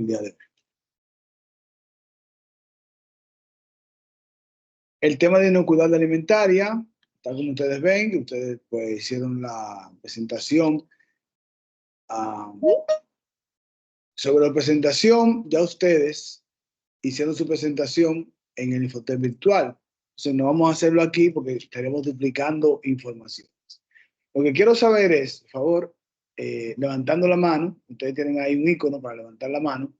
el día de hoy. El tema de inocuidad alimentaria, tal como ustedes ven, que ustedes pues hicieron la presentación. Sobre la presentación, ya ustedes hicieron su presentación en el Infotel virtual. Entonces no vamos a hacerlo aquí porque estaremos duplicando informaciones. Lo que quiero saber es, por favor, levantando la mano, ustedes tienen ahí un icono para levantar la mano,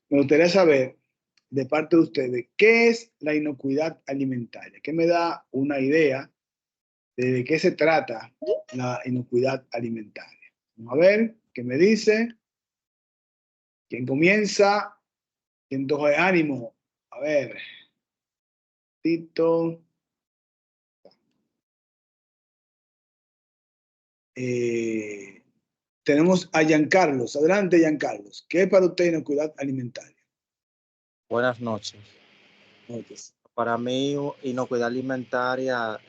me gustaría saber de parte de ustedes qué es la inocuidad alimentaria, que me da una idea de qué se trata la inocuidad alimentaria. Vamos a ver qué me dice. ¿Quién comienza? ¿Quién coge ánimo? A ver, Tito. Tenemos a Giancarlos. Adelante, Giancarlos. ¿Qué es para usted inocuidad alimentaria? Buenas noches. Noches. Para mí, inocuidad alimentaria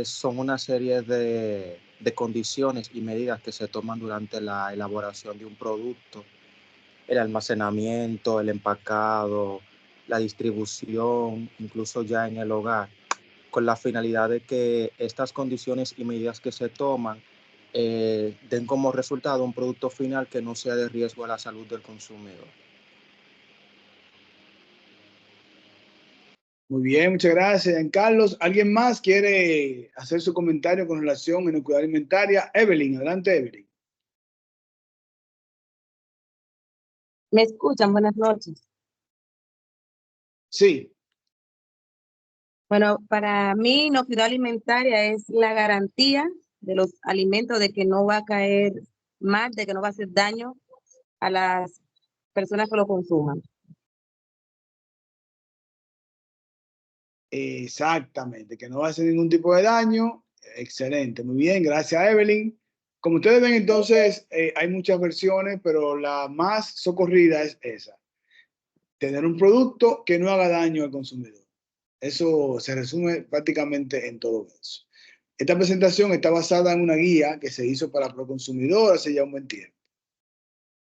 son una serie de condiciones y medidas que se toman durante la elaboración de un producto, el almacenamiento, el empacado, la distribución, incluso ya en el hogar, con la finalidad de que estas condiciones y medidas que se toman den como resultado un producto final que no sea de riesgo a la salud del consumidor. Muy bien, muchas gracias, Giancarlos. ¿Alguien más quiere hacer su comentario con relación a inocuidad alimentaria? Evelyn, adelante, Evelyn. ¿Me escuchan? Buenas noches. Sí. Bueno, para mí, inocuidad alimentaria es la garantía de los alimentos de que no va a caer mal, de que no va a hacer daño a las personas que lo consuman. Exactamente, que no va a hacer ningún tipo de daño. Excelente, muy bien, gracias, Evelyn. Como ustedes ven, entonces, hay muchas versiones, pero la más socorrida es esa. Tener un producto que no haga daño al consumidor. Eso se resume prácticamente en todo eso. Esta presentación está basada en una guía que se hizo para Proconsumidor hace ya un buen tiempo.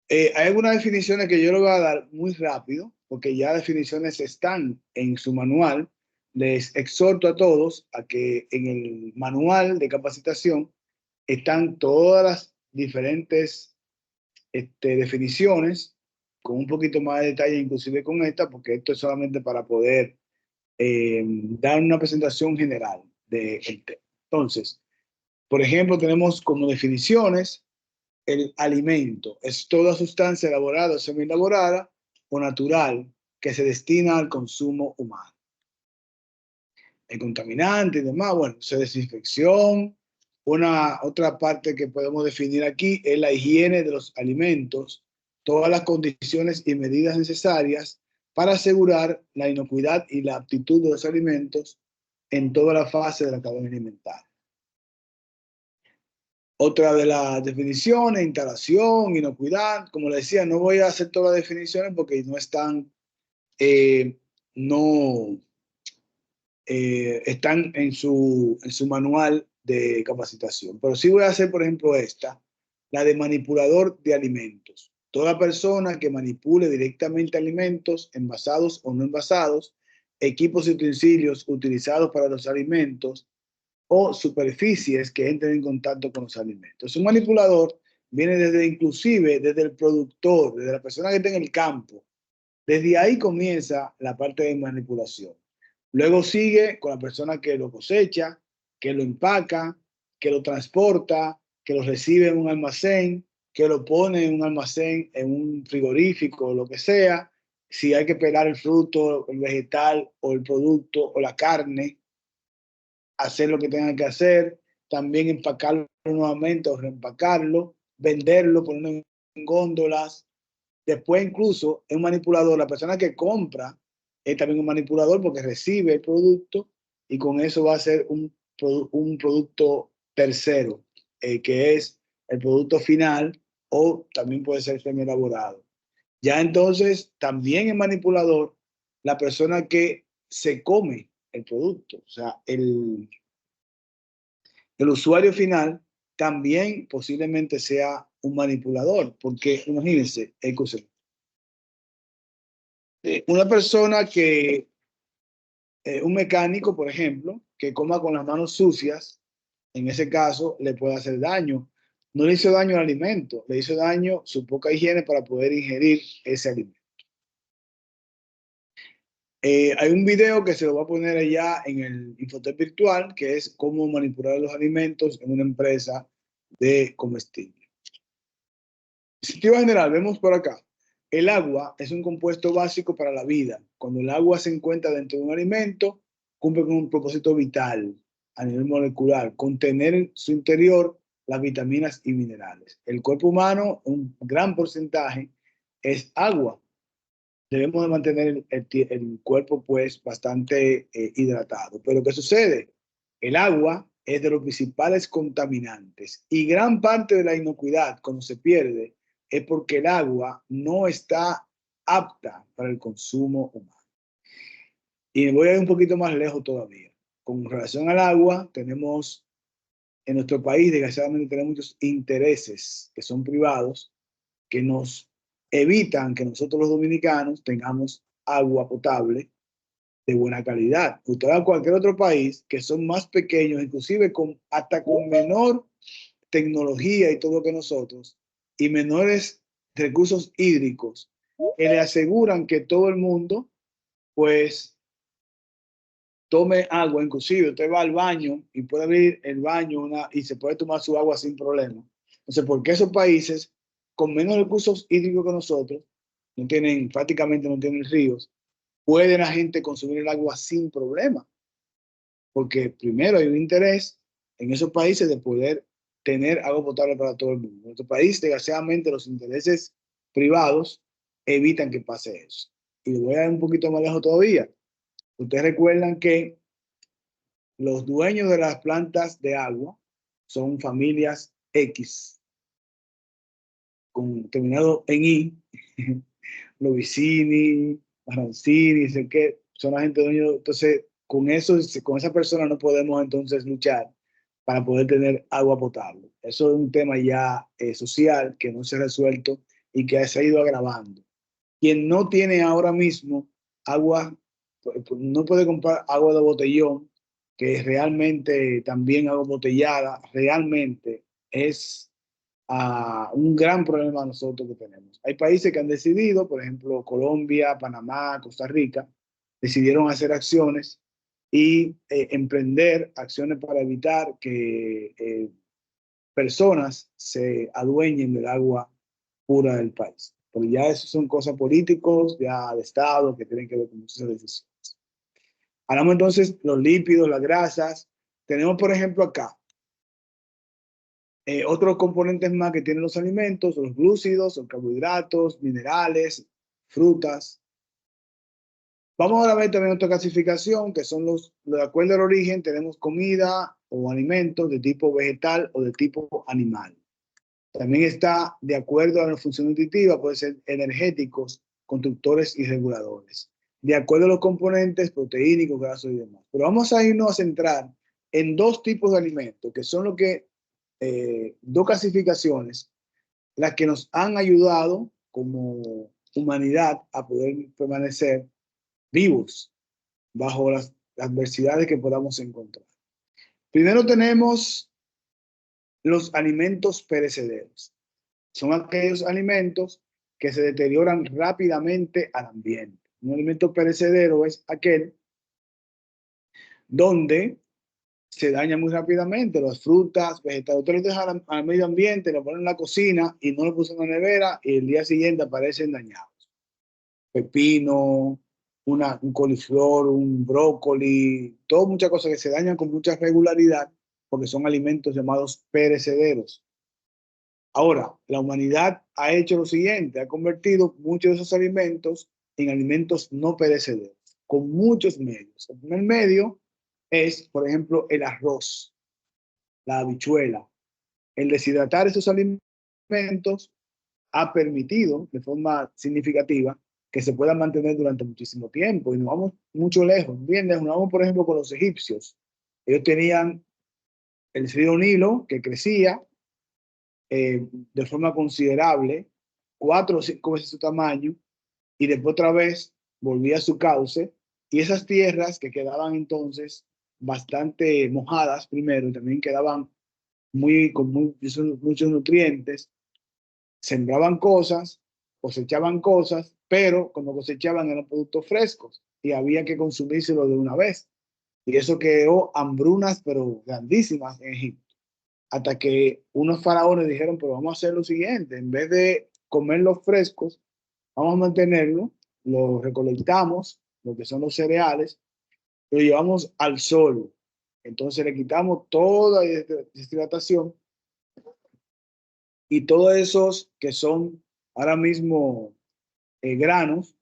Hay algunas definiciones que yo le voy a dar muy rápido, porque ya definiciones están en su manual. Les exhorto a todos a que en el manual de capacitación están todas las diferentes definiciones, con un poquito más de detalle, inclusive con esta, porque esto es solamente para poder dar una presentación general del tema. Entonces, por ejemplo, tenemos como definiciones: el alimento es toda sustancia elaborada o semi-elaborada o natural que se destina al consumo humano. El contaminante y demás, bueno, desinfección. Otra parte que podemos definir aquí es la higiene de los alimentos, todas las condiciones y medidas necesarias para asegurar la inocuidad y la aptitud de los alimentos en toda la fase de la cadena alimentaria. Otra de las definiciones: instalación, inocuidad. Como le decía, no voy a hacer todas las definiciones porque no están, están en su manual de capacitación. Pero sí voy a hacer, por ejemplo, la de manipulador de alimentos. Toda persona que manipule directamente alimentos, envasados o no envasados, equipos y utensilios utilizados para los alimentos, o superficies que entren en contacto con los alimentos. Un manipulador viene inclusive desde el productor, desde la persona que está en el campo. Desde ahí comienza la parte de manipulación. Luego sigue con la persona que lo cosecha, que lo empaca, que lo transporta, que lo recibe en un almacén, que lo pone en un almacén, en un frigorífico, lo que sea. Si hay que pelar el fruto, el vegetal o el producto o la carne, hacer lo que tengan que hacer, también empacarlo nuevamente o reempacarlo, venderlo, ponerlo en góndolas. Después incluso es un manipulador, la persona que compra es también un manipulador porque recibe el producto y con eso va a ser un producto tercero, que es el producto final, o también puede ser semi elaborado. Ya entonces también es manipulador la persona que se come el producto, o sea, el usuario final también posiblemente sea un manipulador, porque imagínense, Una persona que, un mecánico, por ejemplo, que coma con las manos sucias, en ese caso le puede hacer daño. No le hizo daño al alimento, le hizo daño su poca higiene para poder ingerir ese alimento. Hay un video que se lo voy a poner allá en el Infotep virtual, que es cómo manipular los alimentos en una empresa de comestible. En sentido general, vemos por acá. El agua es un compuesto básico para la vida. Cuando el agua se encuentra dentro de un alimento, cumple con un propósito vital a nivel molecular, contener en su interior las vitaminas y minerales. El cuerpo humano, un gran porcentaje, es agua. Debemos de mantener el cuerpo pues bastante hidratado. Pero ¿qué sucede? El agua es de los principales contaminantes y gran parte de la inocuidad cuando se pierde es porque el agua no está apta para el consumo humano. Y me voy a ir un poquito más lejos todavía. Con relación al agua, tenemos en nuestro país, desgraciadamente, tenemos muchos intereses que son privados que nos evitan que nosotros los dominicanos tengamos agua potable de buena calidad. Usted va a cualquier otro país que son más pequeños, inclusive hasta con menor tecnología y todo que nosotros, y menores recursos hídricos, que le aseguran que todo el mundo, pues, tome agua. Inclusive usted va al baño y puede abrir el baño y se puede tomar su agua sin problema. Entonces, ¿por qué esos países con menos recursos hídricos que nosotros, prácticamente no tienen ríos, puede la gente consumir el agua sin problema? Porque primero hay un interés en esos países de poder tener agua potable para todo el mundo. En nuestro país, desgraciadamente, los intereses privados evitan que pase eso. Y voy a ir un poquito más lejos todavía. Ustedes recuerdan que los dueños de las plantas de agua son familias X, terminado en I, Lovicini, Arancini, sé que son la gente dueños. Entonces, con esa persona no podemos entonces luchar para poder tener agua potable. Eso es un tema ya social que no se ha resuelto y que se ha ido agravando. Quien no tiene ahora mismo agua, no puede comprar agua de botellón, que es realmente también agua botellada, realmente es un gran problema nosotros que tenemos. Hay países que han decidido, por ejemplo, Colombia, Panamá, Costa Rica, decidieron hacer acciones y emprender acciones para evitar que personas se adueñen del agua pura del país. Pero ya eso son cosas políticos, ya de Estado, que tienen que ver con muchas decisiones. Hablamos entonces los lípidos, las grasas. Tenemos, por ejemplo, acá otros componentes más que tienen los alimentos, los glúcidos, los carbohidratos, minerales, frutas. Vamos ahora a ver también otra clasificación, que son de acuerdo al origen, tenemos comida o alimentos de tipo vegetal o de tipo animal. También está de acuerdo a la función nutritiva, puede ser energéticos, conductores y reguladores. De acuerdo a los componentes proteínicos, grasos y demás. Pero vamos a irnos a centrar en dos tipos de alimentos, que son dos clasificaciones, las que nos han ayudado como humanidad a poder permanecer vivos bajo las adversidades que podamos encontrar. Primero tenemos los alimentos perecederos. Son aquellos alimentos que se deterioran rápidamente al ambiente. Un alimento perecedero es aquel donde se daña muy rápidamente. Las frutas, vegetales, usted los deja al medio ambiente, lo ponen en la cocina y no lo puso en la nevera y el día siguiente aparecen dañados. Pepino, un coliflor, un brócoli, todas muchas cosas que se dañan con mucha regularidad porque son alimentos llamados perecederos. Ahora, la humanidad ha hecho lo siguiente, ha convertido muchos de esos alimentos en alimentos no perecederos, con muchos medios. El primer medio es, por ejemplo, el arroz, la habichuela. El deshidratar esos alimentos ha permitido de forma significativa que se puedan mantener durante muchísimo tiempo. Y nos vamos mucho lejos, bien lejos. Nos vamos, por ejemplo, con los egipcios. Ellos tenían el río Nilo que crecía de forma considerable, 4 o 5 veces su tamaño, y después otra vez volvía a su cauce, y esas tierras que quedaban entonces bastante mojadas primero, y también quedaban con muchos nutrientes, sembraban cosas, cosechaban cosas, pero cuando cosechaban eran productos frescos y había que consumírselo de una vez. Y eso creó hambrunas, pero grandísimas en Egipto. Hasta que unos faraones dijeron, pero vamos a hacer lo siguiente, en vez de comer los frescos, vamos a mantenerlo, lo recolectamos, lo que son los cereales, lo llevamos al sol. Entonces le quitamos toda deshidratación y todos esos que son ahora mismo granos,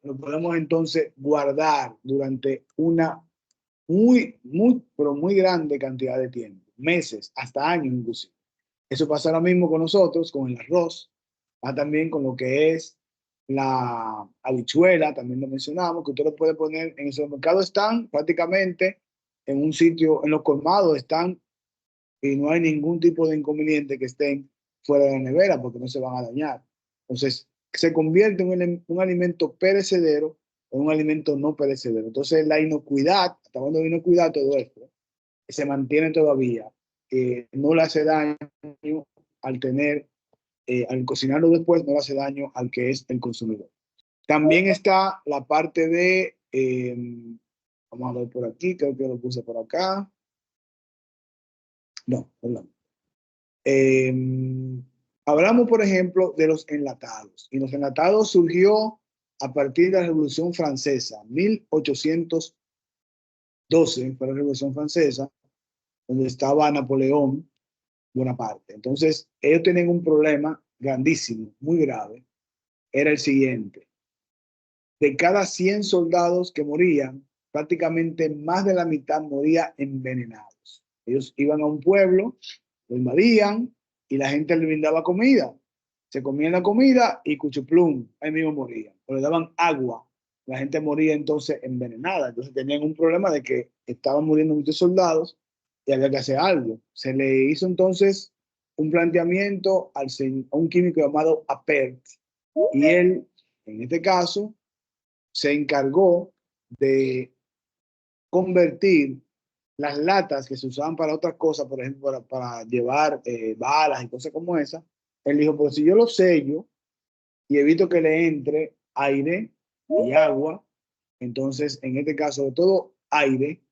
lo podemos entonces guardar durante una pero muy grande cantidad de tiempo, meses, hasta años inclusive. Eso pasa ahora mismo con nosotros, con el arroz, también con lo que es la habichuela, también lo mencionamos, que usted lo puede poner en el supermercado, están prácticamente en un sitio, en los colmados están, y no hay ningún tipo de inconveniente que estén fuera de la nevera porque no se van a dañar. Entonces, se convierte en un alimento perecedero en un alimento no perecedero. Entonces, la inocuidad, hasta cuando hay inocuidad, todo esto se mantiene todavía. No le hace daño al al cocinarlo después, no le hace daño al que es el consumidor. También está la parte de, vamos a ver por aquí, creo que lo puse por acá. No, perdón. Hablamos, por ejemplo, de los enlatados. Y los enlatados surgió a partir de la Revolución Francesa, 1812 fue la Revolución Francesa, donde estaba Napoleón Bonaparte. Entonces, ellos tenían un problema grandísimo, muy grave. Era el siguiente. De cada 100 soldados que morían, prácticamente más de la mitad moría envenenados. Ellos iban a un pueblo, lo invadían y la gente le brindaba comida. Se comían la comida y cuchuplum, ahí mismo morían. O le daban agua. La gente moría entonces envenenada. Entonces tenían un problema de que estaban muriendo muchos soldados y había que hacer algo. Se le hizo entonces un planteamiento a un químico llamado Appert. Y él, en este caso, se encargó de convertir las latas que se usaban para otras cosas, por ejemplo, para llevar balas y cosas como esa. Él dijo, pero si yo lo sello y evito que le entre aire y agua, entonces, en este caso, de todo aire,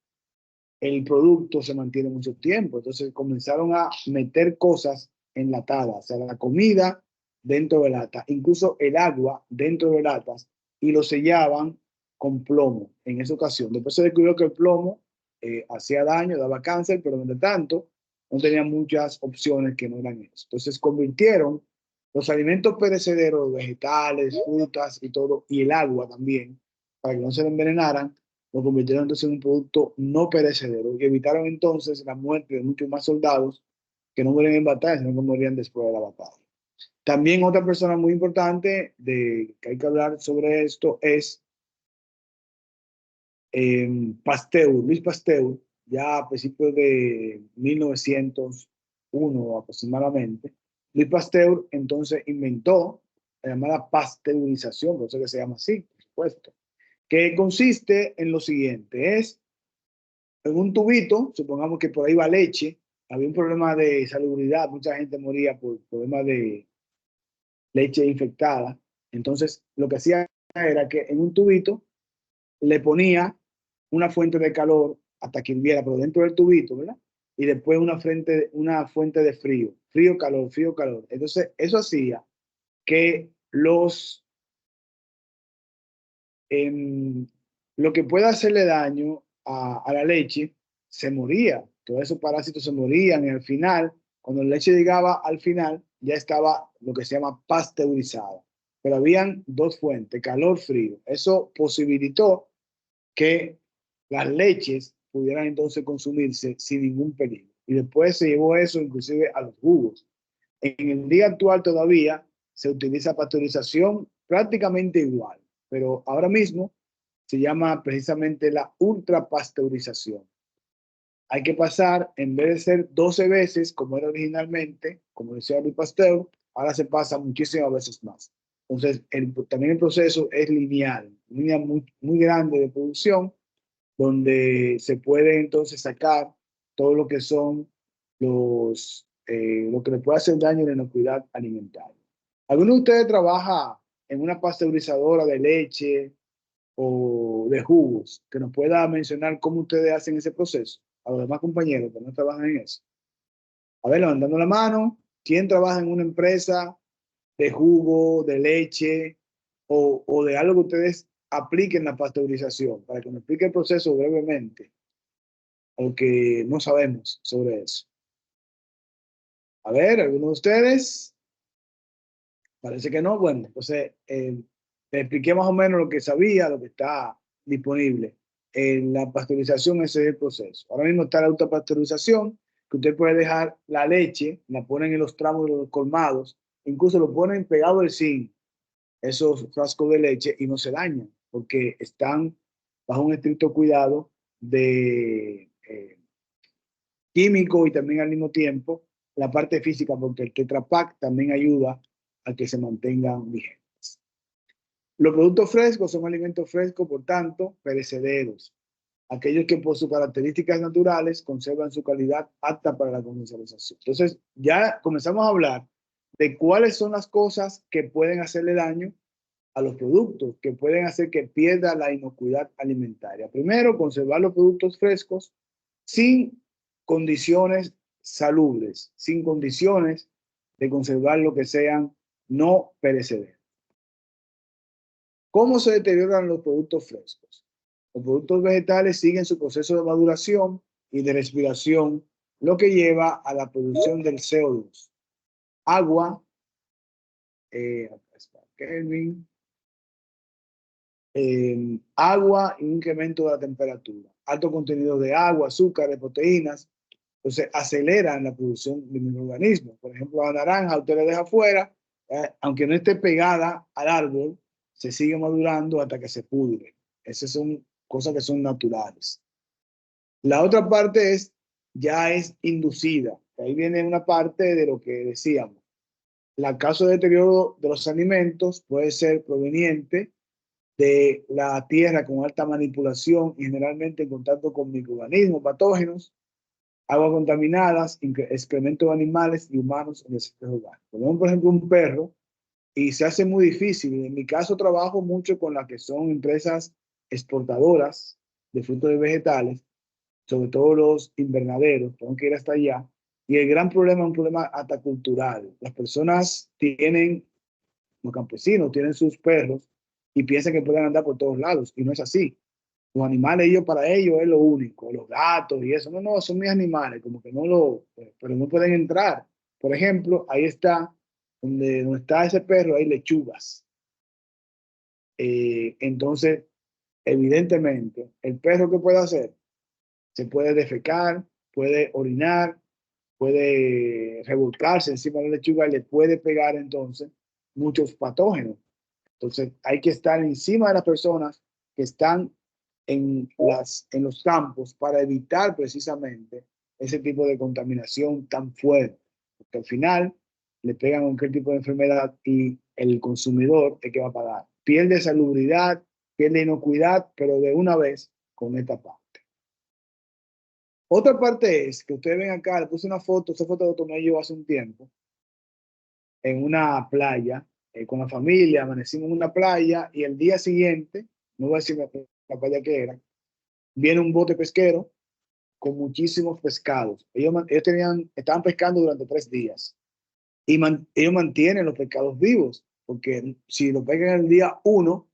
el producto se mantiene mucho tiempo. Entonces comenzaron a meter cosas enlatadas, o sea, la comida dentro de latas, incluso el agua dentro de latas, y lo sellaban con plomo en esa ocasión. Después se descubrió que el plomo hacía daño, daba cáncer, pero de tanto no tenían muchas opciones que no eran eso. Entonces convirtieron los alimentos perecederos, vegetales, frutas y todo, y el agua también, para que no se envenenaran, lo convirtieron entonces en un producto no perecedero y evitaron entonces la muerte de muchos más soldados que no mueren en batalla, sino que morían después de la batalla. También otra persona muy importante que hay que hablar sobre esto es Pasteur, Luis Pasteur, ya a principios de 1901 aproximadamente. Luis Pasteur entonces inventó la llamada pasteurización, por eso que se llama así, por supuesto, que consiste en lo siguiente, es en un tubito, supongamos que por ahí va leche, había un problema de salubridad, mucha gente moría por problemas de leche infectada, entonces lo que hacía era que en un tubito le ponía una fuente de calor hasta que hirviera, pero dentro del tubito, ¿verdad? Y después una fuente de frío, frío, calor, frío, calor. Entonces eso hacía que lo que pueda hacerle daño a la leche se moría. Todos esos parásitos se morían y al final, cuando la leche llegaba al final, ya estaba lo que se llama pasteurizada. Pero habían dos fuentes, calor, frío. Eso posibilitó que las leches pudieran entonces consumirse sin ningún peligro. Y después se llevó eso inclusive a los jugos. En el día actual todavía se utiliza pasteurización prácticamente igual, pero ahora mismo se llama precisamente la ultrapasteurización. Hay que pasar, en vez de ser 12 veces, como era originalmente, como decía Louis Pasteur, ahora se pasa muchísimas veces más. Entonces, también el proceso es lineal, línea muy grande de producción, donde se puede entonces sacar todo lo que son lo que le puede hacer daño a la inocuidad alimentaria. ¿Alguno de ustedes trabaja en una pasteurizadora de leche o de jugos que nos pueda mencionar cómo ustedes hacen ese proceso? A los demás compañeros que no trabajan en eso. A ver, levantando la mano, ¿quién trabaja en una empresa de jugo, de leche o de algo que ustedes apliquen la pasteurización? Para que me explique el proceso brevemente, aunque no sabemos sobre eso. A ver, ¿alguno de ustedes? Parece que no. Bueno, entonces le expliqué más o menos lo que sabía, lo que está disponible. En la pasteurización ese es el proceso. Ahora mismo está la autopasteurización, que usted puede dejar la leche, la ponen en los tramos de los colmados, incluso lo ponen pegado al zinc, esos frascos de leche, y no se dañan, porque están bajo un estricto cuidado de químico y también al mismo tiempo la parte física, porque el Tetra Pak también ayuda a que se mantengan vigentes. Los productos frescos son alimentos frescos, por tanto, perecederos. Aquellos que por sus características naturales conservan su calidad apta para la comercialización. Entonces, ya comenzamos a hablar de cuáles son las cosas que pueden hacerle daño a los productos, que pueden hacer que pierda la inocuidad alimentaria. Primero, conservar los productos frescos sin condiciones salubres, sin condiciones de conservar lo que sean no perecederos. ¿Cómo se deterioran los productos frescos? Los productos vegetales siguen su proceso de maduración y de respiración, lo que lleva a la producción del CO2. Agua, agua y un incremento de la temperatura. Alto contenido de agua, azúcar, de proteínas, entonces aceleran la producción de microorganismos. Por ejemplo, la naranja usted la deja afuera, aunque no esté pegada al árbol, se sigue madurando hasta que se pudre. Esas son cosas que son naturales. La otra parte ya es inducida. Ahí viene una parte de lo que decíamos. La causa de deterioro de los alimentos puede ser proveniente de la tierra con alta manipulación y generalmente en contacto con microorganismos patógenos, aguas contaminadas, excrementos de animales y humanos en el sector urbano. Ponemos, por ejemplo, un perro y se hace muy difícil. En mi caso trabajo mucho con las que son empresas exportadoras de frutos y vegetales, sobre todo los invernaderos, tengo que ir hasta allá. Y el gran problema es un problema hasta cultural. Las personas tienen, los campesinos tienen sus perros y piensan que pueden andar por todos lados, y no es así. Los animales, para ellos es lo único, los gatos y eso. No, no, son mis animales, como que pero no pueden entrar. Por ejemplo, ahí está, donde está ese perro, hay lechugas. Entonces, evidentemente, el perro, ¿qué puede hacer? Se puede defecar, puede orinar, puede revolcarse encima de la lechuga y le puede pegar entonces muchos patógenos. Entonces, hay que estar encima de las personas que están en los campos para evitar precisamente ese tipo de contaminación tan fuerte, porque al final le pegan cualquier tipo de enfermedad y el consumidor es que va a pagar. Pierde salubridad, pierde inocuidad, pero de una vez con esta parte. Otra parte es que ustedes ven acá, le puse una foto, esa foto la tomé yo hace un tiempo, en una playa, con la familia, amanecimos en una playa y el día siguiente, no voy a decir la playa que era, viene un bote pesquero con muchísimos pescados. Ellos estaban pescando durante 3 días y ellos mantienen los pescados vivos, porque si lo pescan el día 1,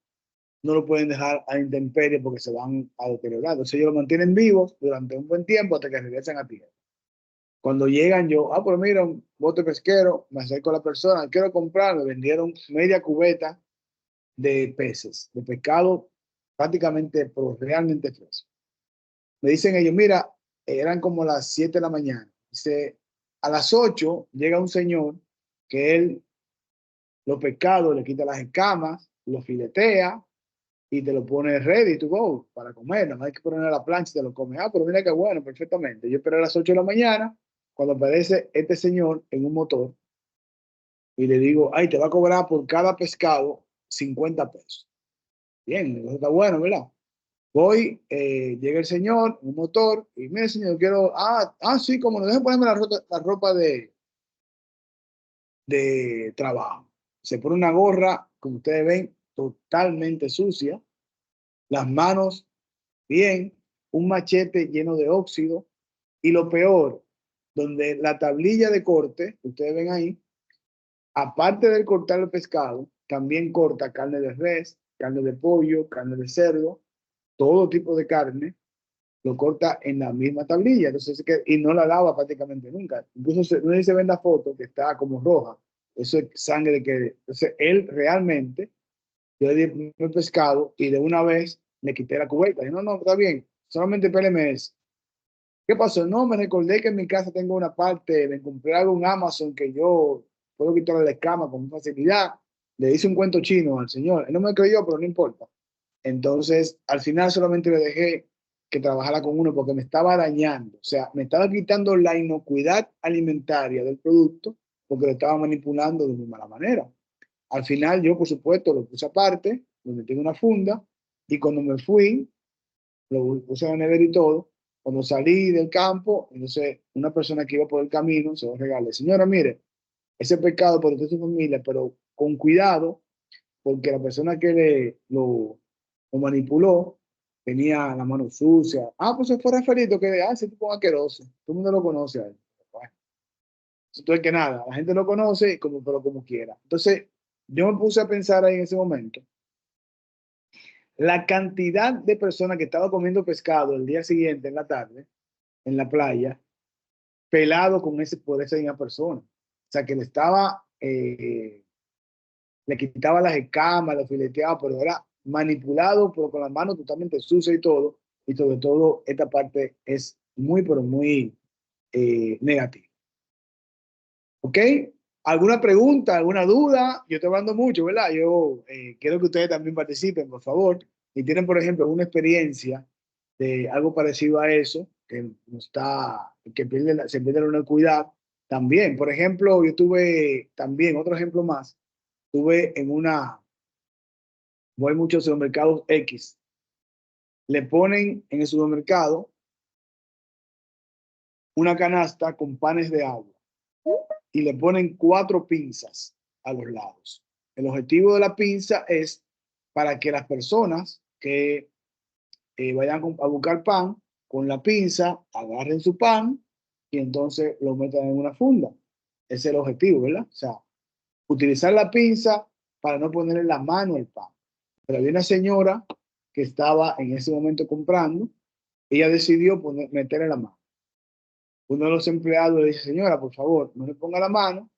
no lo pueden dejar a intemperie porque se van a deteriorar. Entonces ellos lo mantienen vivos durante un buen tiempo hasta que regresen a tierra. Cuando llegan yo, pero mira, un bote pesquero, me acerco a la persona, quiero comprar, me vendieron media cubeta de peces, de pescado prácticamente, pero realmente fresco. Me dicen ellos, mira, eran como las 7 de la mañana. Dice, a las 8 llega un señor que él, los pescados, le quita las escamas, los filetea y te lo pone ready to go para comer. Nada más hay que poner a la plancha y te lo comes. Pero mira qué bueno, perfectamente. Yo esperé a las 8 de la mañana cuando aparece este señor en un motor y le digo, te va a cobrar por cada pescado 50 pesos. Bien, eso está bueno, ¿verdad? Voy, llega el señor, un motor, y mire, señor, quiero, sí, como no, deje ponerme la ropa de trabajo. Se pone una gorra, como ustedes ven, totalmente sucia, las manos bien, un machete lleno de óxido, y lo peor, donde la tablilla de corte, que ustedes ven ahí, aparte de cortar el pescado, también corta carne de res, carne de pollo, carne de cerdo, todo tipo de carne, lo corta en la misma tablilla. Entonces, y no la lava prácticamente nunca. Incluso no se ven la foto que está como roja. Eso es sangre que... Entonces, él realmente, yo le di el pescado y de una vez le quité la cubeta. Y no, no, está bien, solamente péleme eso. ¿Qué pasó? No, me recordé que en mi casa tengo una parte, me compré algo en Amazon que yo puedo quitarle la escama con facilidad. Le hice un cuento chino al señor. Él no me creyó, pero no importa. Entonces, al final solamente le dejé que trabajara con uno porque me estaba dañando. O sea, me estaba quitando la inocuidad alimentaria del producto porque lo estaba manipulando de muy mala manera. Al final, yo, por supuesto, lo puse aparte, lo metí en una funda y cuando me fui, lo puse en la nevera y todo. Cuando salí del campo, entonces una persona que iba por el camino se lo regalé. Señora, mire, ese pecado por usted y su familia, pero con cuidado, porque la persona que lo manipuló tenía la mano sucia. Pues se fue Rafaelito, que ese tipo es asqueroso. Todo el mundo lo conoce a él. Bueno, entonces que nada, la gente lo conoce como, pero como quiera. Entonces, yo me puse a pensar ahí en ese momento la cantidad de personas que estaba comiendo pescado el día siguiente en la tarde, en la playa, pelado con por esa misma persona. O sea, que le quitaba las escamas, lo fileteaba, pero era manipulado, pero con las manos totalmente sucias y todo. Y sobre todo, esta parte es muy, pero muy negativa. ¿Ok? ¿Alguna pregunta, alguna duda? Yo estoy hablando mucho, ¿verdad? Yo quiero que ustedes también participen, por favor. Y tienen, por ejemplo, una experiencia de algo parecido a eso, que no está, que se pierde la inocuidad. También, por ejemplo, yo tuve también, otro ejemplo más, tuve voy muchos supermercados X, le ponen en el supermercado una canasta con panes de agua y le ponen 4 pinzas a los lados. El objetivo de la pinza es para que las personas que vayan a buscar pan, con la pinza agarren su pan y entonces lo metan en una funda. Ese es el objetivo, ¿verdad? O sea, utilizar la pinza para no ponerle la mano al pan. Pero había una señora que estaba en ese momento comprando, ella decidió meterle la mano. Uno de los empleados le dice, señora, por favor, no le ponga la mano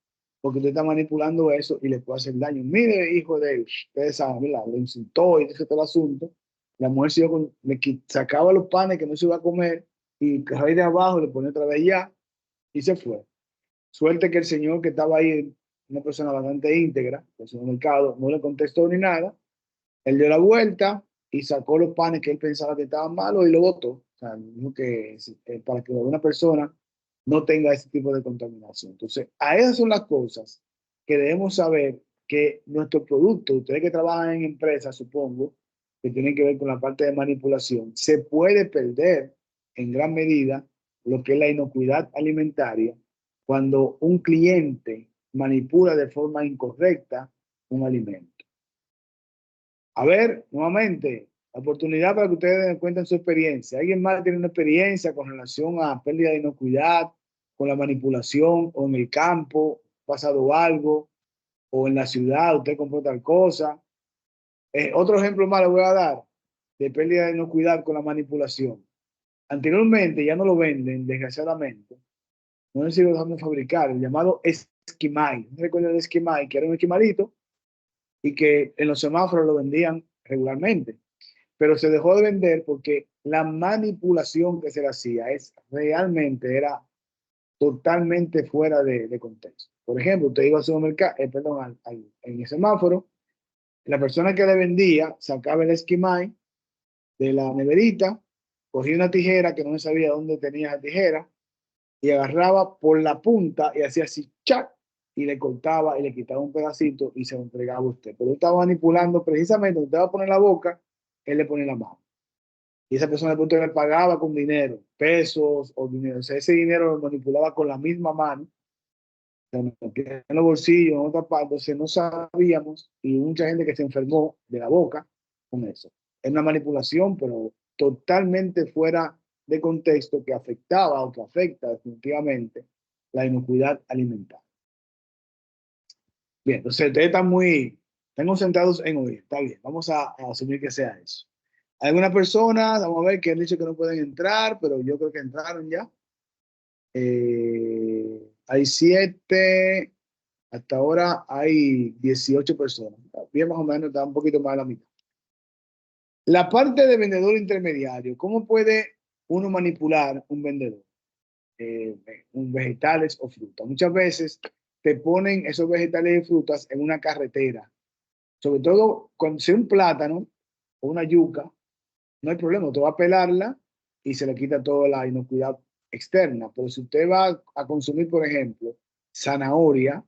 porque usted está manipulando eso y le puede hacer daño. Mire, hijo de él, ustedes saben, ¿verdad? Lo insultó y dice todo el asunto. La mujer sacaba los panes que no se iba a comer y caía de abajo, le ponía otra vez ya y se fue. Suerte que el señor que estaba ahí, una persona bastante íntegra, el señor Mercado, no le contestó ni nada. Él dio la vuelta y sacó los panes que él pensaba que estaban malos y lo botó. O sea, para que una persona no tenga ese tipo de contaminación. Entonces, a esas son las cosas que debemos saber que nuestros productos, ustedes que trabajan en empresas, supongo, que tienen que ver con la parte de manipulación, se puede perder en gran medida lo que es la inocuidad alimentaria cuando un cliente manipula de forma incorrecta un alimento. A ver, nuevamente, la oportunidad para que ustedes cuenten su experiencia. ¿Alguien más tiene una experiencia con relación a pérdida de inocuidad, con la manipulación, o en el campo, pasado algo, o en la ciudad, usted compró tal cosa? Otro ejemplo más le voy a dar de pérdida de inocuidad con la manipulación. Anteriormente ya no lo venden, desgraciadamente. No sé si lo dejamos fabricar, el llamado esquimay. ¿No recuerdan el esquimay? Que era un esquimalito y que en los semáforos lo vendían regularmente, pero se dejó de vender porque la manipulación que se le hacía realmente era totalmente fuera de contexto. Por ejemplo, usted iba al supermercado, perdón, en el semáforo, la persona que le vendía sacaba el esquimay de la neverita, cogía una tijera que no sabía dónde tenía la tijera y agarraba por la punta y hacía así, ¡chac! y le cortaba y le quitaba un pedacito y se lo entregaba a usted. Pero él estaba manipulando precisamente donde usted va a poner la boca, él le pone la mano. Y esa persona después le pagaba con dinero, pesos o dinero. O sea, ese dinero lo manipulaba con la misma mano, se lo metía en los bolsillos, en otra parte. Entonces no sabíamos y mucha gente que se enfermó de la boca con eso. Es una manipulación, pero totalmente fuera de contexto que afectaba o que afecta definitivamente la inocuidad alimentaria. Bien, entonces ustedes están concentrados en oír, está bien, vamos a asumir que sea eso. Algunas personas, vamos a ver, que han dicho que no pueden entrar, pero yo creo que entraron ya. Hay 7, hasta ahora hay 18 personas. Bien, más o menos, está un poquito más de la mitad. La parte de vendedor intermediario, ¿cómo puede uno manipular un vendedor? Vegetales o frutas. Muchas veces te ponen esos vegetales y frutas en una carretera. Sobre todo cuando sea un plátano o una yuca, no hay problema, usted va a pelarla y se le quita toda la inocuidad externa. Pero si usted va a consumir, por ejemplo, zanahoria,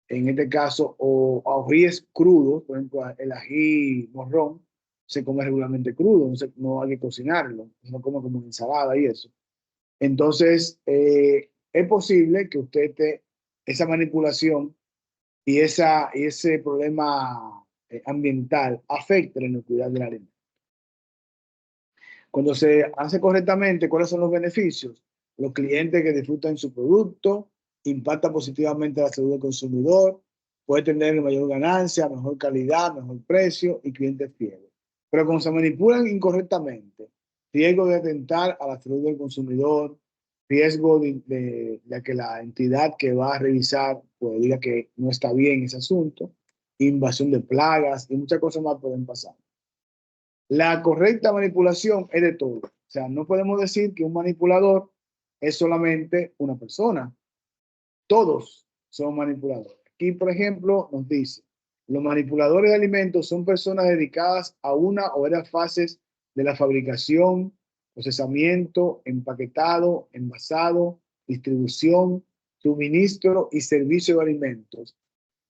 en este caso, o ajíes crudos, por ejemplo, el ají morrón, se come regularmente crudo, no hay que cocinarlo, no come como ensalada y eso. Entonces, es posible que usted esté esa manipulación y ese problema ambiental afecte la inocuidad del alimento. Cuando se hace correctamente, ¿cuáles son los beneficios? Los clientes que disfrutan su producto, impacta positivamente la salud del consumidor, puede tener mayor ganancia, mejor calidad, mejor precio y clientes fieles. Pero cuando se manipulan incorrectamente, riesgo de atentar a la salud del consumidor, riesgo de que la entidad que va a revisar pues diga que no está bien ese asunto, invasión de plagas y muchas cosas más pueden pasar. La correcta manipulación es de todo. O sea, no podemos decir que un manipulador es solamente una persona. Todos son manipuladores. Aquí, por ejemplo, nos dice, los manipuladores de alimentos son personas dedicadas a una o varias fases de la fabricación, procesamiento, empaquetado, envasado, distribución, suministro y servicio de alimentos,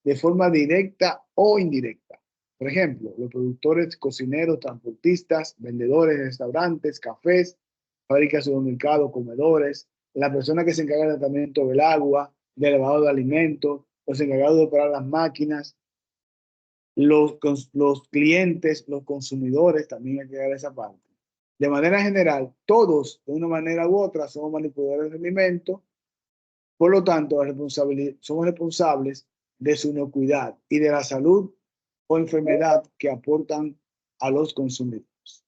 de forma directa o indirecta. Por ejemplo, los productores, cocineros, transportistas, vendedores de restaurantes, cafés, fábricas de supermercados, comedores, la persona que se encarga del tratamiento del agua, del lavado de alimentos, los encargados de operar las máquinas, los clientes, los consumidores, también hay que llegar a esa parte. De manera general, todos, de una manera u otra, somos manipuladores de alimentos, por lo tanto, somos responsables de su inocuidad y de la salud o enfermedad que aportan a los consumidores.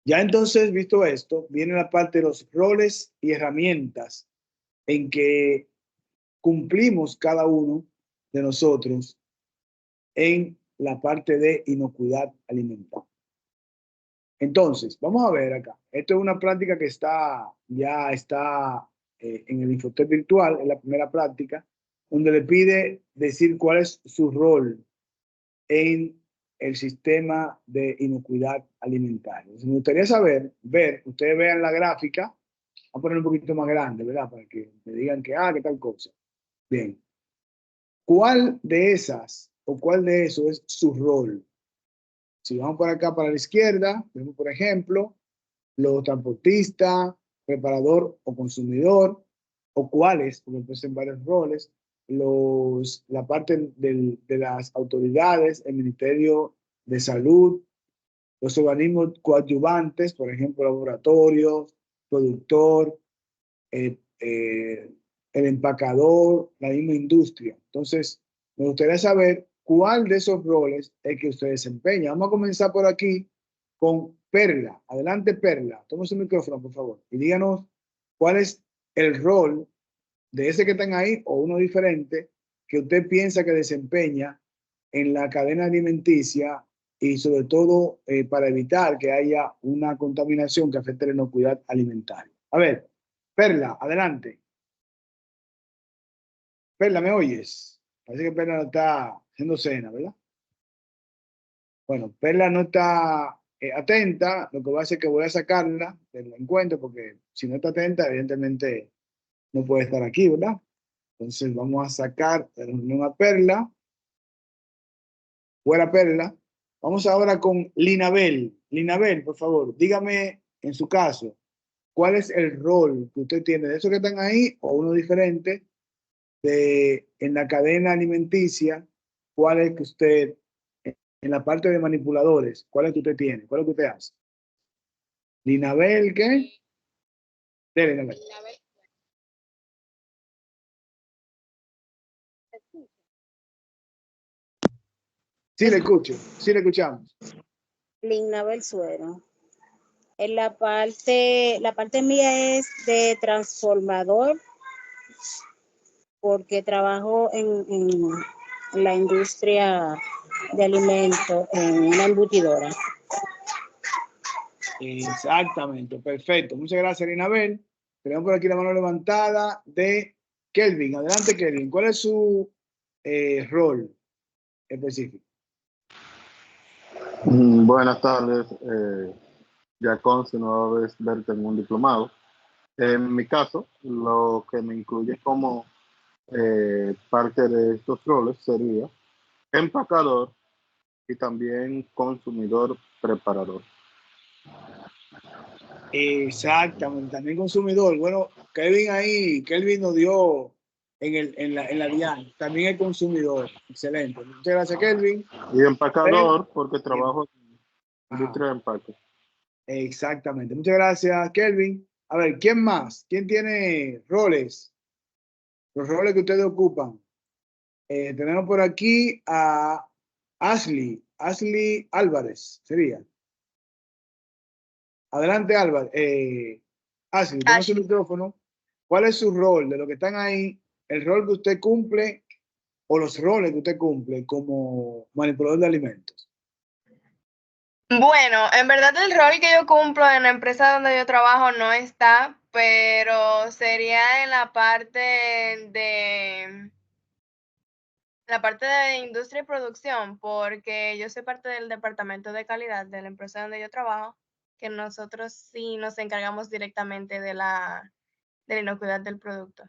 Ya entonces, visto esto, viene la parte de los roles y herramientas en que cumplimos cada uno de nosotros en la parte de inocuidad alimentaria. Entonces, vamos a ver acá. Esto es una práctica que ya está en el Infotep virtual, en la primera práctica, donde le pide decir cuál es su rol en el sistema de inocuidad alimentaria. Entonces, me gustaría ustedes vean la gráfica, voy a poner un poquito más grande, ¿verdad? Para que me digan qué tal cosa. Bien. ¿Cuál de esas o cuál de esos es su rol? Si vamos por acá para la izquierda, vemos por ejemplo, los transportistas, preparador o consumidor, o cuáles, porque pueden varios roles, la parte de las autoridades, el Ministerio de Salud, los organismos coadyuvantes, por ejemplo, laboratorios, productor, eh, eh, el empacador, la misma industria. Entonces, me gustaría saber cuál de esos roles es que usted desempeña. Vamos a comenzar por aquí con Perla. Adelante, Perla. Toma su micrófono, por favor, y díganos cuál es el rol de ese que están ahí o uno diferente que usted piensa que desempeña en la cadena alimenticia y sobre todo para evitar que haya una contaminación que afecte la inocuidad alimentaria. A ver, Perla, adelante. Perla, ¿me oyes? Parece que Perla no está haciendo cena, ¿verdad? Bueno, Perla no está atenta, lo que voy a hacer es que voy a sacarla del encuentro, porque si no está atenta, evidentemente no puede estar aquí, ¿verdad? Entonces vamos a sacar de la reunión a Perla. Fuera Perla. Vamos ahora con Linabel. Linabel, por favor, dígame en su caso, ¿cuál es el rol que usted tiene de esos que están ahí o uno diferente en la cadena alimenticia? ¿Cuál es que usted, en la parte de manipuladores, cuál es que usted tiene? ¿Cuál es que usted hace? Linabel, ¿qué? Dele, Linabel. Sí, le escucho, sí le escuchamos. Lignabel Suero. En la parte mía es de transformador, porque trabajo en la industria de alimentos, en una embutidora. Exactamente, perfecto. Muchas gracias, Linabel. Tenemos por aquí la mano levantada de Kelvin. Adelante, Kelvin. ¿Cuál es su rol específico? Buenas tardes, Jaconce, nueva vez verte en un diplomado. En mi caso, lo que me incluye como parte de estos roles sería empacador y también consumidor preparador. Exactamente, también consumidor. Bueno, Kelvin nos dio en la DIAN, también es consumidor. Excelente. Muchas gracias, Kelvin. Y empacador porque trabajo en Ajá. industria de empaque. Exactamente. Muchas gracias, Kelvin. A ver, ¿quién más? ¿Quién tiene roles? Los roles que ustedes ocupan. Tenemos por aquí a Ashley Álvarez, sería. Adelante, Álvarez. Ashley, toma su micrófono. ¿Cuál es su rol de lo que están ahí? El rol que usted cumple o los roles que usted cumple como manipulador de alimentos. Bueno, en verdad el rol que yo cumplo en la empresa donde yo trabajo no está, pero sería en la parte de industria y producción, porque yo soy parte del departamento de calidad de la empresa donde yo trabajo, que nosotros sí nos encargamos directamente de la inocuidad del producto.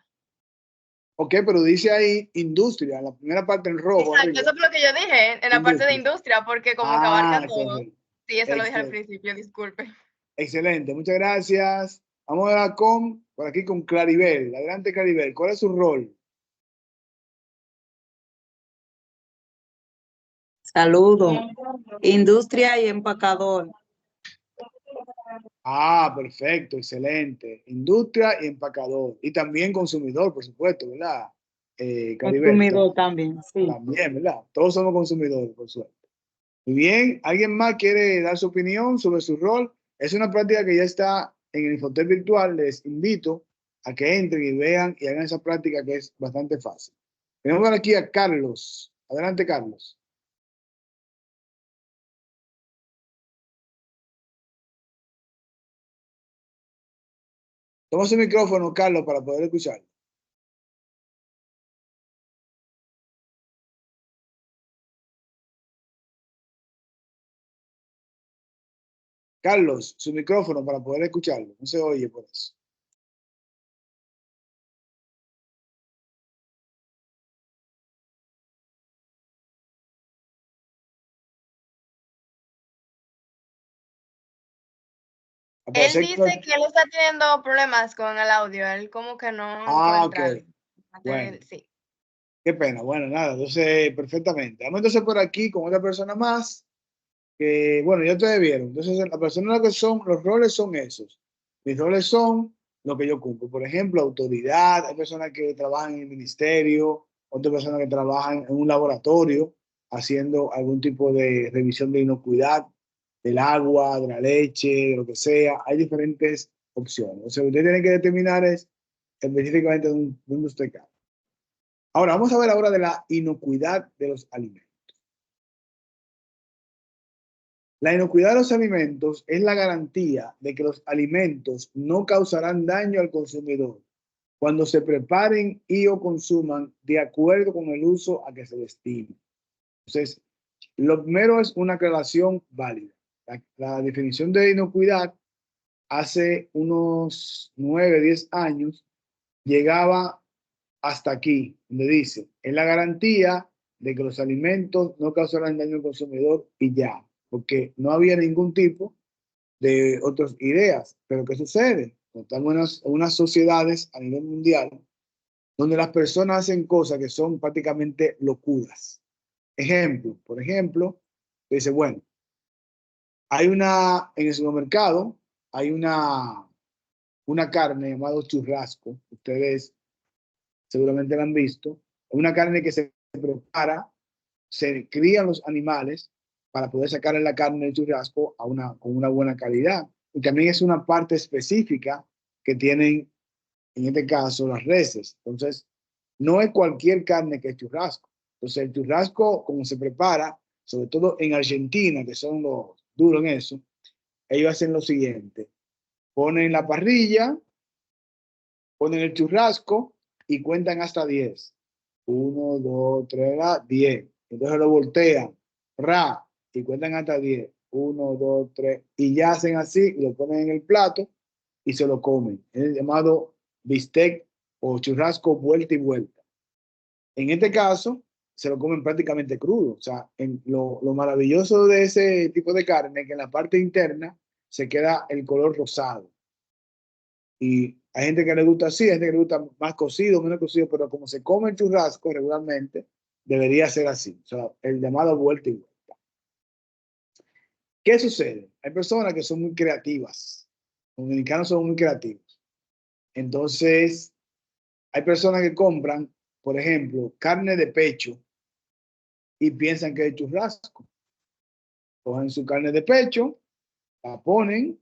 Ok, pero dice ahí industria, la primera parte en rojo. Exacto, arriba. eso es lo que yo dije, en la parte de industria, porque como que abarca todo. Correcto. Sí, eso lo dije al Excelente. principio, disculpe. Excelente, muchas gracias. Vamos a por aquí con Claribel. Adelante, Claribel. ¿Cuál es su rol? Saludos. Industria y empacador. Ah, perfecto, excelente. Industria y empacador. Y también consumidor, por supuesto, ¿verdad? Claribel. Consumidor también, sí. También, ¿verdad? Todos somos consumidores, por suerte. Muy bien, ¿alguien más quiere dar su opinión sobre su rol? Es una práctica que ya está en el Infotel virtual. Les invito a que entren y vean y hagan esa práctica que es bastante fácil. Tenemos aquí a Carlos. Adelante, Carlos. Toma su micrófono, Carlos, para poder escuchar. Carlos, su micrófono para poder escucharlo. No se oye por eso. Él dice que él está teniendo problemas con el audio, él como que no encuentra. Ok. Bueno. Sí. Qué pena. Bueno, nada, entonces perfectamente. Vamos entonces por aquí con otra persona más. Que, bueno, ya ustedes vieron. Entonces, las personas que son, los roles son esos. Mis roles son lo que yo cumplo. Por ejemplo, autoridad, hay personas que trabajan en el ministerio, otras personas que trabajan en un laboratorio haciendo algún tipo de revisión de inocuidad del agua, de la leche, de lo que sea. Hay diferentes opciones. O sea, usted tiene que determinar es específicamente dónde usted cae. Ahora, vamos a ver ahora de la inocuidad de los alimentos. La inocuidad de los alimentos es la garantía de que los alimentos no causarán daño al consumidor cuando se preparen y o consuman de acuerdo con el uso a que se destine. Entonces, lo primero es una aclaración válida. La definición de inocuidad hace unos 9, 10 años llegaba hasta aquí, donde dice, es la garantía de que los alimentos no causarán daño al consumidor y ya, porque no había ningún tipo de otras ideas. Pero ¿qué sucede? Estamos en unas sociedades a nivel mundial donde las personas hacen cosas que son prácticamente locuras. Ejemplo, por ejemplo, dice, bueno, en el supermercado, hay una carne llamada churrasco, ustedes seguramente la han visto, es una carne que se prepara, se crían los animales para poder sacarle la carne del churrasco con una buena calidad. Y también es una parte específica que tienen, en este caso, las reses. Entonces, no es cualquier carne que es churrasco. Entonces, el churrasco, como se prepara, sobre todo en Argentina, que son los duros en eso, ellos hacen lo siguiente. Ponen la parrilla, ponen el churrasco y cuentan hasta 10. 1, 2, 3, 10. Entonces lo voltean, y cuentan hasta 10. 1, 2, 3. Y ya hacen así, lo ponen en el plato y se lo comen. Es el llamado bistec o churrasco vuelta y vuelta. En este caso, se lo comen prácticamente crudo. O sea, lo maravilloso de ese tipo de carne es que en la parte interna se queda el color rosado. Y hay gente que le gusta así, hay gente que le gusta más cocido, menos cocido, pero como se come el churrasco regularmente, debería ser así. O sea, el llamado vuelta y vuelta. ¿Qué sucede? Hay personas que son muy creativas. Los dominicanos son muy creativos. Entonces, hay personas que compran, por ejemplo, carne de pecho y piensan que es churrasco. Cogen su carne de pecho, la ponen,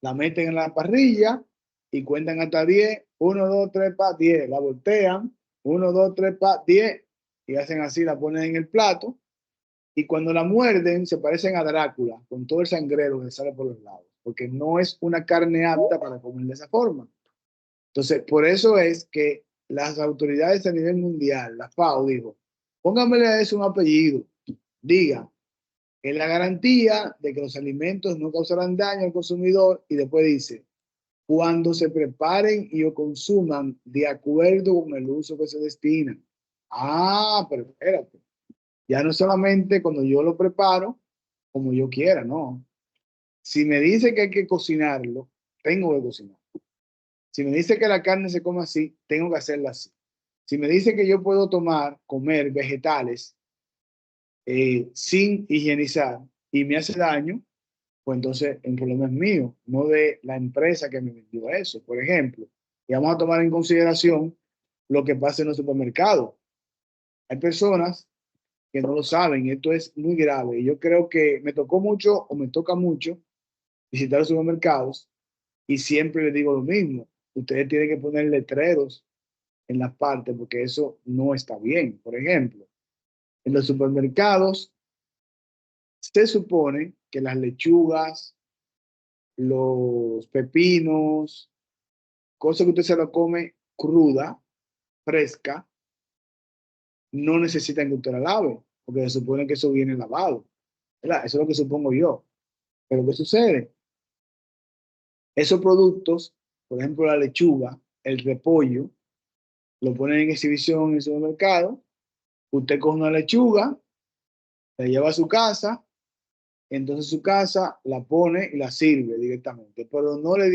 la meten en la parrilla y cuentan hasta 10. 1, 2, 3, 10. La voltean. 1, 2, 3, 10. Y hacen así, la ponen en el plato. Y cuando la muerden, se parecen a Drácula, con todo el sangrero que sale por los lados. Porque no es una carne apta para comer de esa forma. Entonces, por eso es que las autoridades a nivel mundial, la FAO, dijo, pónganmele a eso un apellido. Diga, es la garantía de que los alimentos no causarán daño al consumidor, y después dice, cuando se preparen y o consuman de acuerdo con el uso que se destina. Ah, pero espérate. Ya no solamente cuando yo lo preparo como yo quiera, no. Si me dice que hay que cocinarlo, tengo que cocinarlo. Si me dice que la carne se come así, tengo que hacerla así. Si me dice que yo puedo comer vegetales sin higienizar y me hace daño, pues entonces el problema es mío, no de la empresa que me vendió eso. Por ejemplo, y vamos a tomar en consideración lo que pasa en los supermercados. Hay personas que no lo saben y esto es muy grave. Yo creo que me tocó mucho o me toca mucho visitar los supermercados y siempre les digo lo mismo. Ustedes tienen que poner letreros en las partes porque eso no está bien. Por ejemplo, en los supermercados se supone que las lechugas, los pepinos, cosas que usted se lo come cruda, fresca, no necesitan que usted la lave, porque se supone que eso viene lavado, ¿verdad? Eso es lo que supongo yo. Pero ¿qué sucede? Esos productos, por ejemplo, la lechuga, el repollo, lo ponen en exhibición en el supermercado, usted coge una lechuga, la lleva a su casa, entonces su casa la pone y la sirve directamente, pero no le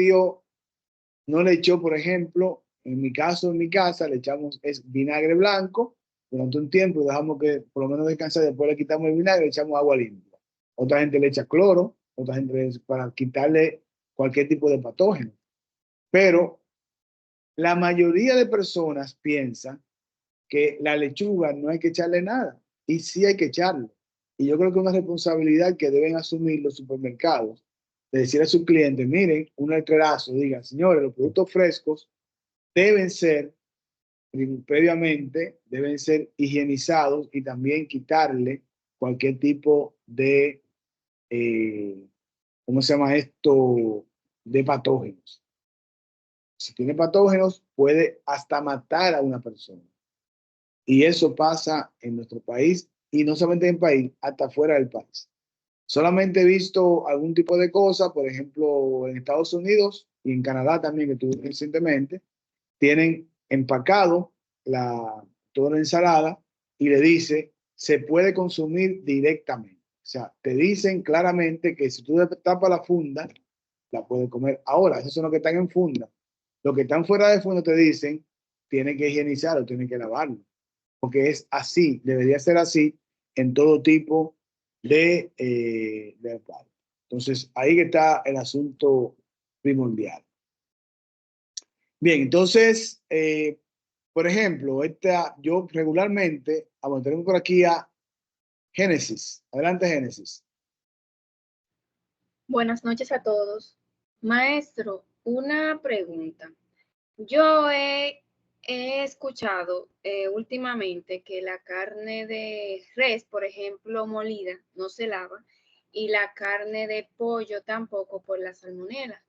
echó, por ejemplo, en mi caso, en mi casa, le echamos vinagre blanco, durante un tiempo dejamos que por lo menos descanse, después le quitamos el vinagre y le echamos agua limpia. Otra gente le echa cloro, otra gente para quitarle cualquier tipo de patógeno. Pero la mayoría de personas piensan que la lechuga no hay que echarle nada, y sí hay que echarle. Y yo creo que es una responsabilidad que deben asumir los supermercados, de decir a sus clientes, miren, un letrerazo, digan, señores, los productos frescos deben ser, previamente, deben ser higienizados y también quitarle cualquier tipo de, ¿cómo se llama esto? De patógenos. Si tiene patógenos, puede hasta matar a una persona. Y eso pasa en nuestro país, y no solamente en el país, hasta fuera del país. Solamente he visto algún tipo de cosa, por ejemplo, en Estados Unidos y en Canadá también, que tuve recientemente, tienen empacado toda la ensalada y le dice, se puede consumir directamente. O sea, te dicen claramente que si tú tapas la funda, la puedes comer. Ahora, esos son los que están en funda. Los que están fuera de funda te dicen, tienen que higienizarlo, tienen que lavarlo. Porque es así, debería ser así en todo tipo de mercado. Entonces, ahí está el asunto primordial. Bien, entonces, por ejemplo, yo regularmente, tenemos por aquí a Génesis. Adelante, Génesis. Buenas noches a todos. Maestro, una pregunta. Yo he escuchado últimamente que la carne de res, por ejemplo, molida, no se lava, y la carne de pollo tampoco por la salmonela.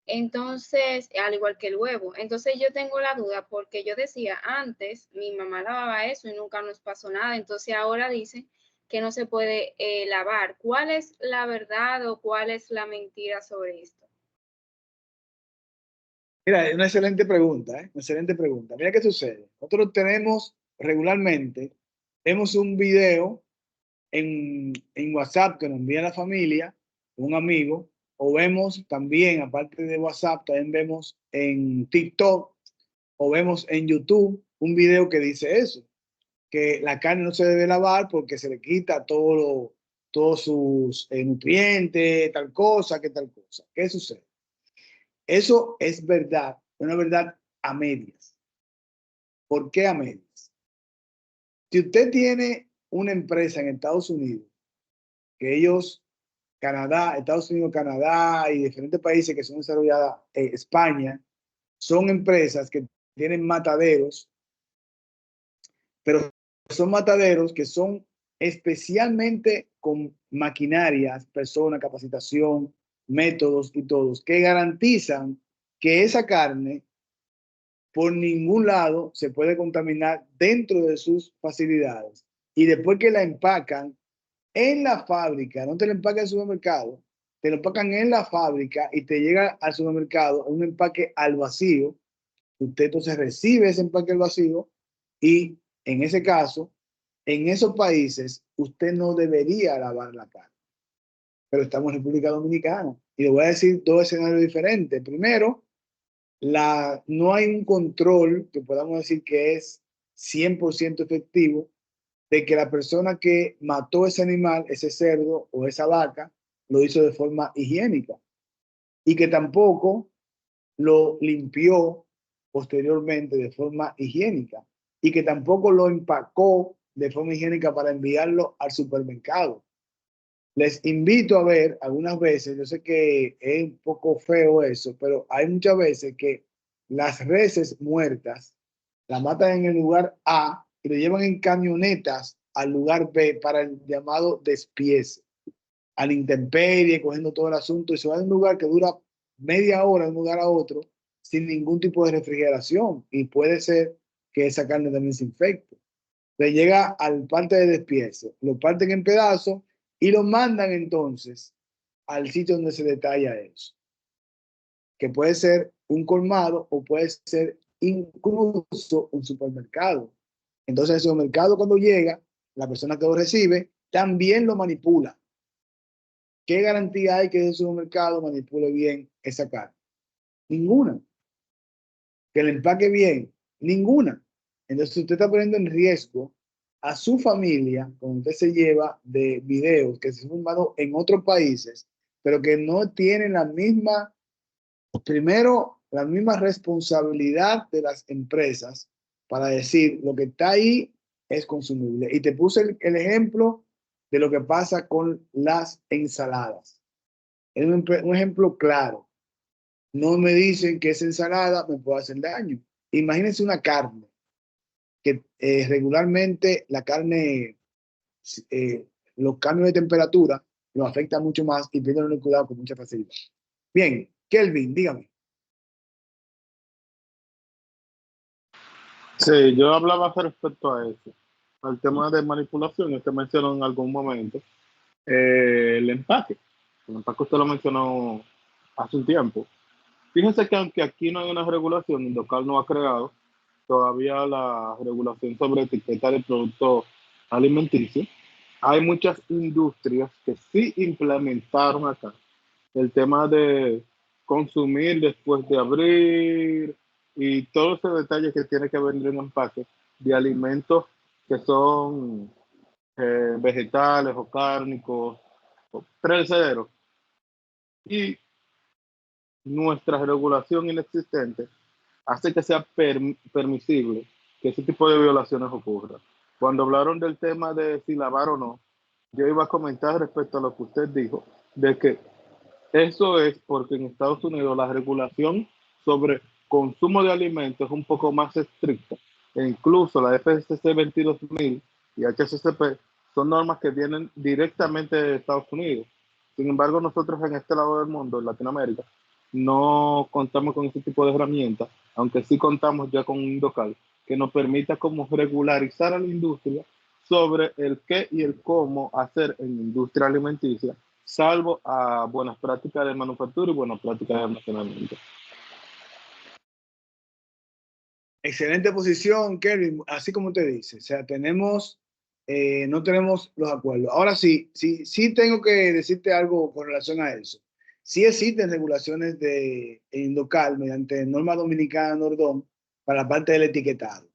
Entonces, al igual que el huevo. Entonces yo tengo la duda porque yo decía antes, mi mamá lavaba eso y nunca nos pasó nada. Entonces ahora dicen que no se puede lavar. ¿Cuál es la verdad o cuál es la mentira sobre esto? Mira, es una excelente pregunta, ¿eh? Una excelente pregunta. Mira qué sucede. Nosotros tenemos regularmente, vemos un video en WhatsApp que nos envía la familia, un amigo, o vemos también, aparte de WhatsApp, también vemos en TikTok o vemos en YouTube un video que dice eso, que la carne no se debe lavar porque se le quita todos sus nutrientes, tal cosa, que tal cosa. ¿Qué sucede? Eso es verdad, una verdad a medias. ¿Por qué a medias? Si usted tiene una empresa en Estados Unidos, que ellos, Canadá, Estados Unidos, Canadá y diferentes países que son desarrolladas, España, son empresas que tienen mataderos, pero son mataderos que son especialmente con maquinarias, personas, capacitación, métodos y todos, que garantizan que esa carne por ningún lado se puede contaminar dentro de sus facilidades. Y después que la empacan en la fábrica, no te la empacan en el supermercado, te lo empacan en la fábrica y te llega al supermercado un empaque al vacío. Usted entonces recibe ese empaque al vacío y en ese caso, en esos países, usted no debería lavar la carne. Pero estamos en República Dominicana y le voy a decir dos escenarios diferentes. Primero, no hay un control que podamos decir que es 100% efectivo de que la persona que mató ese animal, ese cerdo o esa vaca, lo hizo de forma higiénica y que tampoco lo limpió posteriormente de forma higiénica y que tampoco lo empacó de forma higiénica para enviarlo al supermercado. Les invito a ver algunas veces, yo sé que es un poco feo eso, pero hay muchas veces que las reses muertas las matan en el lugar A y lo llevan en camionetas al lugar B para el llamado despiece, a la intemperie, cogiendo todo el asunto y se va de un lugar que dura media hora de un lugar a otro sin ningún tipo de refrigeración y puede ser que esa carne también se infecte. Le llega al parte de despiece, lo parten en pedazos y lo mandan entonces al sitio donde se detalla eso, que puede ser un colmado o puede ser incluso un supermercado. Entonces el supermercado cuando llega, la persona que lo recibe también lo manipula. ¿Qué garantía hay que el supermercado manipule bien esa carne? Ninguna. Que le empaque bien, ninguna. Entonces usted está poniendo en riesgo a su familia, como usted se lleva de videos que se han filmado en otros países, pero que no tienen la misma, primero, la misma responsabilidad de las empresas para decir lo que está ahí es consumible. Y te puse el ejemplo de lo que pasa con las ensaladas. Es un ejemplo claro. No me dicen que esa ensalada me puede hacer daño. Imagínense una carne, que regularmente la carne, los cambios de temperatura nos afectan mucho más y pierden el cuidado con mucha facilidad. Bien, Kelvin, dígame. Sí, yo hablaba respecto a eso, al tema de manipulación. Usted mencionó en algún momento el empaque. El empaque usted lo mencionó hace un tiempo. Fíjense que aunque aquí no hay una regulación, Indocal no ha creado, todavía la regulación sobre etiqueta de productos alimenticios. Hay muchas industrias que sí implementaron acá el tema de consumir después de abrir y todos esos detalles que tiene que venir en un empaque de alimentos que son vegetales o cárnicos o perecederos. Y nuestra regulación inexistente hace que sea permisible que ese tipo de violaciones ocurran. Cuando hablaron del tema de si lavar o no, yo iba a comentar respecto a lo que usted dijo, de que eso es porque en Estados Unidos la regulación sobre consumo de alimentos es un poco más estricta. E incluso la FCC 22000 y HACCP son normas que vienen directamente de Estados Unidos. Sin embargo, nosotros en este lado del mundo, en Latinoamérica, no contamos con ese tipo de herramientas, aunque sí contamos ya con un local que nos permita como regularizar a la industria sobre el qué y el cómo hacer en la industria alimenticia, salvo a buenas prácticas de manufactura y buenas prácticas de almacenamiento. Excelente posición, Kevin, así como te dice. O sea, no tenemos los acuerdos. Ahora sí tengo que decirte algo con relación a eso. Sí existen regulaciones de Indocal mediante norma dominicana Nordón para la parte del etiquetado.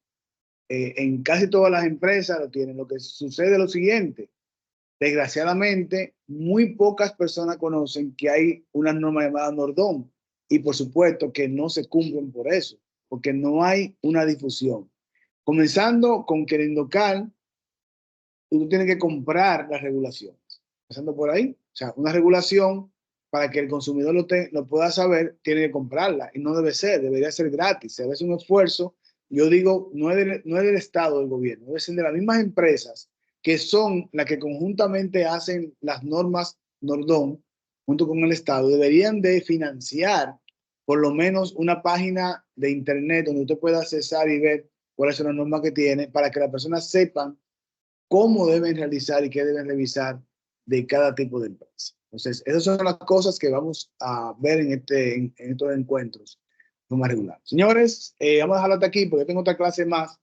En casi todas las empresas lo tienen. Lo que sucede es lo siguiente. Desgraciadamente, muy pocas personas conocen que hay una norma llamada Nordón y por supuesto que no se cumplen por eso, porque no hay una difusión. Comenzando con que el Indocal, tú tienes que comprar las regulaciones. Empezando por ahí, o sea, una regulación para que el consumidor lo pueda saber, tiene que comprarla y no debe ser, debería ser gratis, debe ser un esfuerzo. Yo digo, no es del Estado, del gobierno, debe ser de las mismas empresas que son las que conjuntamente hacen las normas Nordón junto con el Estado, deberían de financiar por lo menos una página de internet donde usted pueda accesar y ver cuáles son las normas que tiene para que las personas sepan cómo deben realizar y qué deben revisar de cada tipo de empresa. Entonces, esas son las cosas que vamos a ver en estos encuentros más regular. Señores, vamos a dejarlo hasta aquí porque tengo otra clase más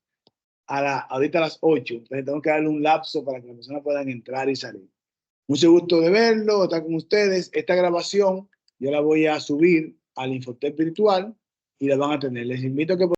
ahorita a las 8. Entonces, tengo que darle un lapso para que las personas puedan entrar y salir. Mucho gusto de verlo, estar con ustedes. Esta grabación yo la voy a subir al Infotep virtual y la van a tener. Les invito a que